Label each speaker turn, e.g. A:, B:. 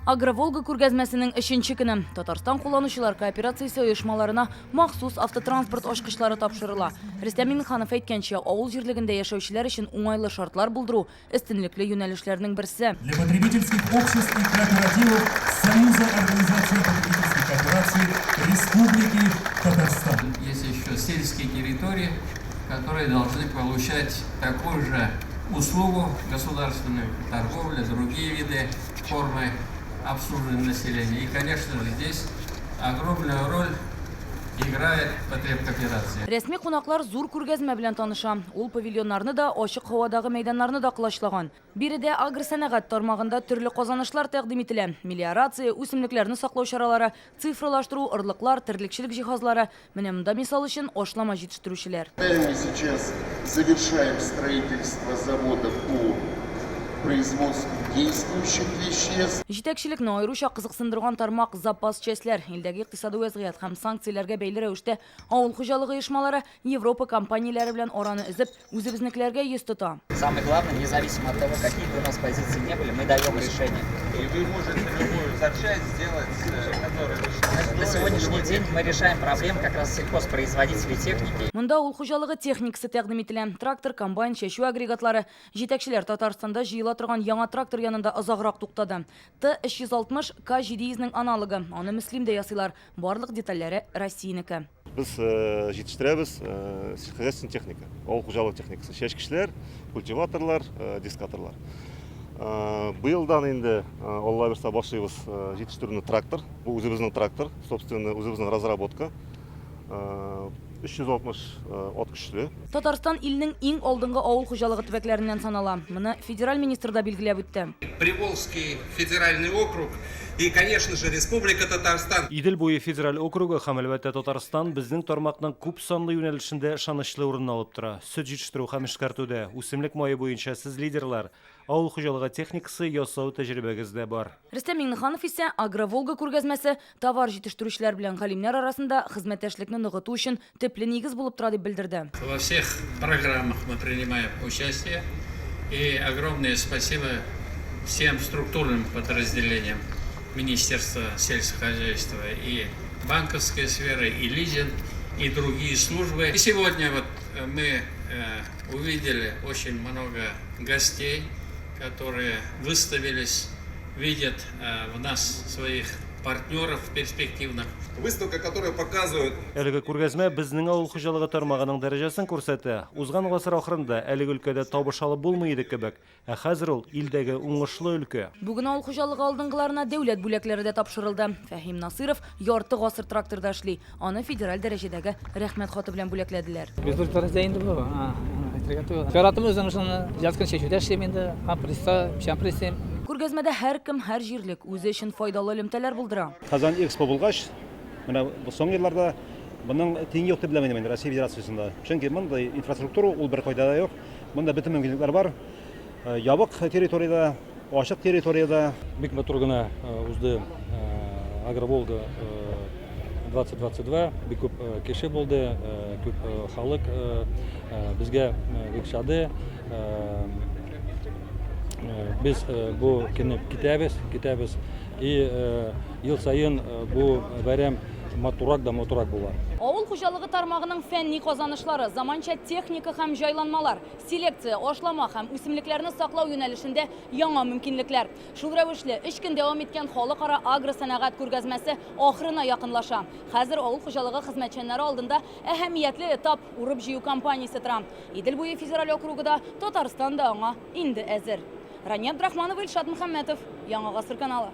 A: Агроволга күргәзмәсенең 3нче көне Татарстан кулланучылар кооперациясе оешмаларына махсус автотранспорт ачкычлары тапшырыла. Рөстәм Миңнеханов әйткәнчә, авыл җирлегендә яшәүчеләр өчен уңайлы шартлар булдыру өстенлекле юнәлешләрнең берсе.
B: Для потребительских обществ и кооперативов Союза организации потребительской кооперации Республики Татарстан.
C: Есть еще сельские территории, которые должны получать такую же услугу, государственную торговлю, другие виды формы обслуживания населения. И, конечно же, здесь огромную роль играет потребкооперация.
A: Рәсми кунаклар зур күргәзмә белән таныша. Ул павильоннарны да, ачык һавадагы мәйданнарны да кылачлаган. Биредә агросәнәгать тармагында төрле казанышлар тәкъдим ителә. Мелиорация, үсемлекләрне саклау чаралары, цифрлаштыру, ырлыклар, терлекчелек җиһазлары. Менә монда мисал өчен ашлама җитештерүчеләр.
D: Мы сейчас завершаем строительство завода по производству действующих веществ.
A: Җитәкчелекне аеруча кызыксындырган тармак запас частьләр. Илдәге икътисади вазгыять һәм санкцияләргә бәйле рәвештә авыл хуҗалыгы оешмалары Европа компанияләре белән араны өзеп, үзебезнекеләргә йөз тота.
E: Самое главное, независимо от того, какие бы у нас позиции не были, мы даем решение.
F: И вы можете любую запчасть сделать, которая решена.
E: На сегодняшний день мы решаем проблемы как раз сельхозпроизводителей техники.
A: Монда авыл хуҗалыгы техникасы тәкъдим ителә. Трактор, комбайн, чәчү агрегатлары. Җитәкчеләр Татарстанда җыела торган яңа трактор янында озаграк туктады. Т-360 К700-нең аналогы. Аны Мөслимдә ясыйлар. Барлык детальләре Россиянеке.
G: Biz җитештерәбез сельскохозяйственная техника, авыл хуҗалык техникасы, чәчкечләр, культиваторлар, дискаторлар. Быелдан инде Алла берсә башлыйбыз җитештерүне трактор. Бу үзебезнең трактор, собственно, үзебезнең разработка. 360 от көчле.
A: Татарстан илнең иң алдынгы авыл хуҗалыгы төбәкләреннән санала. Моны федераль министр да билгеләп үтте.
F: Приволжский федеральный округ и, конечно же, Республика Татарстан.
H: Идел буе федераль округы һәм әлбәттә Татарстан безнең тармакның күп санлы юнәлешендә ышанычлы урынны алып тора. Сөт җитештерү һәм эшкәртүдә, үсемлек мае буенча сез лидерлар. Авыл хуҗалыгы техникасы ясау тәҗрибәгездә бар.
A: Рөстәм Миңнеханов исә Агроволга күргәзмәсе товар җитештерүчеләр белән галимнәр арасында хезмәттәшлекне ныгыту өчен төпле нигез булып тора дип белдерде.
C: Во всех программах мы принимаем участие. И огромное спасибо всем структурным подразделениям Министерства сельскохозяйства и банковской сферы, и лизинг, и другие службы. И сегодня вот мы увидели очень много гостей, которые выставились, видят в нас своих партнеров перспективных.
F: Выставка, которая показывает...
H: Әлеге күргәзмә безнең авыл хуҗалыгы тармагының дәрәҗәсен күрсәтә. Узган гасыр ахырында әлеге өлкәдә табыш алып булмый иде кебек, ә хәзер ул илдәге уңышлы өлкә.
A: Бүген авыл хуҗалыгы алдынгыларына дәүләт бүләкләре дә тапшырылды. Фәһим Насыров ярты гасыр тракторда эшли. Аны федераль дәрәҗәдәге рәхмәт хаты белән бүләкләделәр. Күргәзмәдә һәркем һәр җирлек үзе өчен файдалы элемтәләр булдыра.
G: Казан Экспо булгач, менә соң елларда моның тиң юк дип беләм инде Россия Федерациясендә. Чөнки мондай инфраструктура ул бер кайда да юк. Монда бөтен мөмкинлекләр бар. Ябык территорияда, ачык территорияда.
I: Бик матур гына узды Агроволга 2022. Бик күп кеше булды, күп халык безгә бик шады. Biz bu көне китәбез и ел сайын бу бәйрәм матурак була.
A: Авыл хуҗалыгы тармагының фәнни казанышлары, заманча техника һәм җайланмалар, селекция, ашлама һәм үсемлекләрне саклау юнәлешендә яңа мөмкинлекләр. Шул рәвешле 3 көн дәвам иткән халыкара агросәнәгать күргәзмәсе ахырына якынлаша. Хәзер авыл хуҗалыгы хезмәтчәннәре алдында әһәмиятле этап урып җыю кампаниясе тора. Идел буе федераль округында Татарстан да аңа инде әзер. Рания Абдрахманова, Илшат Мөхәммәтов, Яңа гасыр каналы.